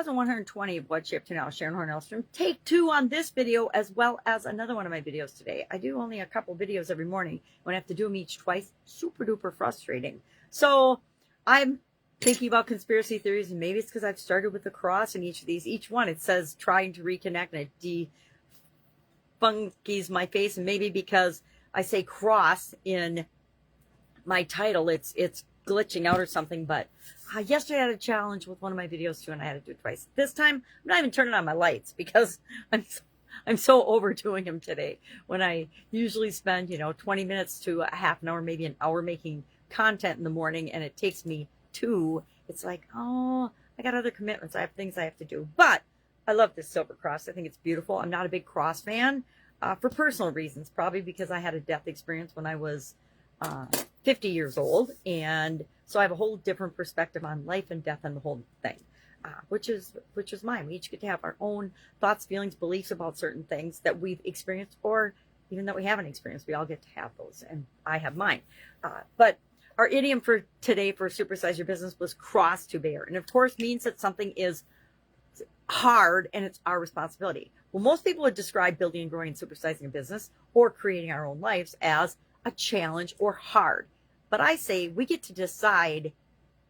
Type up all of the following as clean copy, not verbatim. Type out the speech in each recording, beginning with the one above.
1020 of What Shaped to Now, Sharon Horne-Ellstrom. Take 2 on this video as well as another one of my videos today. I do only a couple videos every morning. When I have to do them each twice, super duper frustrating. So I'm thinking about conspiracy theories, and maybe it's because I've started with the cross in each of these. Each one, it says trying to reconnect, and it defunkies my face. And maybe because I say cross in my title, it's glitching out or something. But yesterday I had a challenge with one of my videos too, and I had to do it twice. This time I'm not even turning on my lights because I'm so overdoing them today, when I usually spend 20 minutes to a half an hour, maybe an hour, making content in the morning, and it takes me 2. It's like, oh, I got other commitments, I have things I have to do. But I love this silver cross. I think it's beautiful. I'm not a big cross fan for personal reasons, probably because I had a death experience when I was 50 years old, and so I have a whole different perspective on life and death and the whole thing, which is mine. We each get to have our own thoughts, feelings, beliefs about certain things that we've experienced, or even that we haven't experienced. We all get to have those, and I have mine. But our idiom for today for Supersize Your Business was cross to bear, and of course means that something is hard and it's our responsibility. Well, most people would describe building and growing and supersizing a business or creating our own lives as a challenge or hard. But I say we get to decide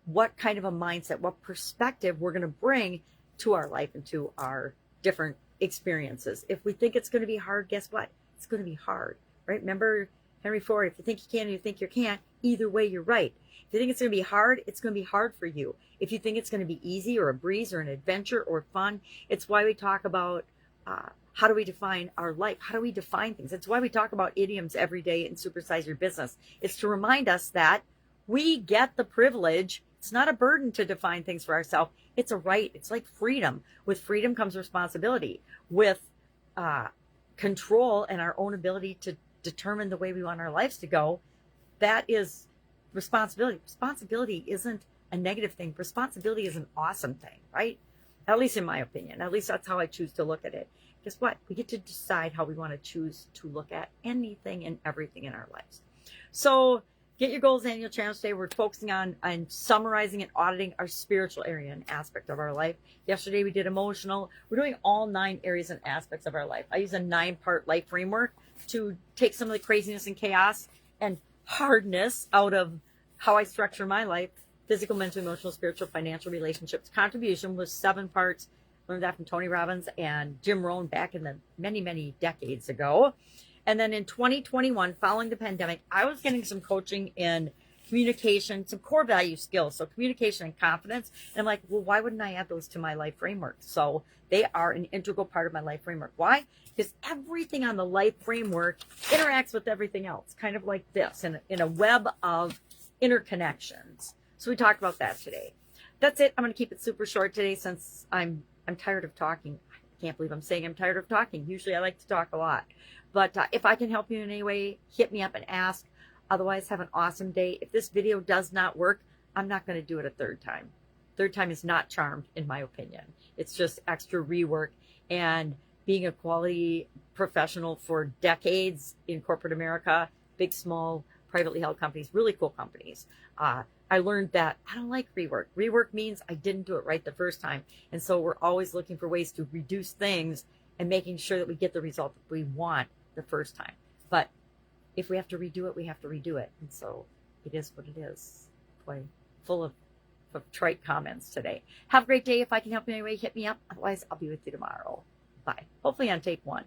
what kind of a mindset, what perspective we're going to bring to our life and to our different experiences. If we think it's going to be hard, guess what? It's going to be hard, right? Remember Henry Ford, if you think you can and you think you can't, either way, you're right. If you think it's going to be hard, it's going to be hard for you. If you think it's going to be easy or a breeze or an adventure or fun, it's why we talk about how do we define our life? How do we define things? It's why we talk about idioms every day in Supersize Your Business. It's to remind us that we get the privilege. It's not a burden to define things for ourselves. It's a right. It's like freedom. With freedom comes responsibility. With control and our own ability to determine the way we want our lives to go, that is responsibility. Responsibility isn't a negative thing. Responsibility is an awesome thing, right? At least in my opinion. At least that's how I choose to look at it. Guess what? We get to decide how we want to choose to look at anything and everything in our lives. So get your goals annual challenge today. We're focusing on summarizing and auditing our spiritual area and aspect of our life. Yesterday we did emotional. We're doing all 9 areas and aspects of our life. I use a 9-part life framework to take some of the craziness and chaos and hardness out of how I structure my life. Physical, mental, emotional, spiritual, financial, relationships. Contribution was 7 parts. Learned that from Tony Robbins and Jim Rohn back in the many decades ago. And then in 2021, following the pandemic, I was getting some coaching in communication, some core value skills. So communication and confidence. And I'm like, well, why wouldn't I add those to my life framework? So they are an integral part of my life framework. Why? Because everything on the life framework interacts with everything else, kind of like this, in a web of interconnections. So we talked about that today. That's it. I'm going to keep it super short today since I'm tired of talking. I can't believe I'm saying I'm tired of talking. Usually I like to talk a lot. But if I can help you in any way, hit me up and ask. Otherwise, have an awesome day. If this video does not work, I'm not going to do it a third time. Third time is not charmed, in my opinion. It's just extra rework. And being a quality professional for decades in corporate America, big, small, privately held companies, really cool companies, I learned that I don't like rework. Rework means I didn't do it right the first time. And so we're always looking for ways to reduce things and making sure that we get the result that we want the first time. But if we have to redo it, we have to redo it. And so it is what it is. Boy, full of trite comments today. Have a great day. If I can help you in any way, hit me up. Otherwise, I'll be with you tomorrow. Bye. Hopefully on take 1.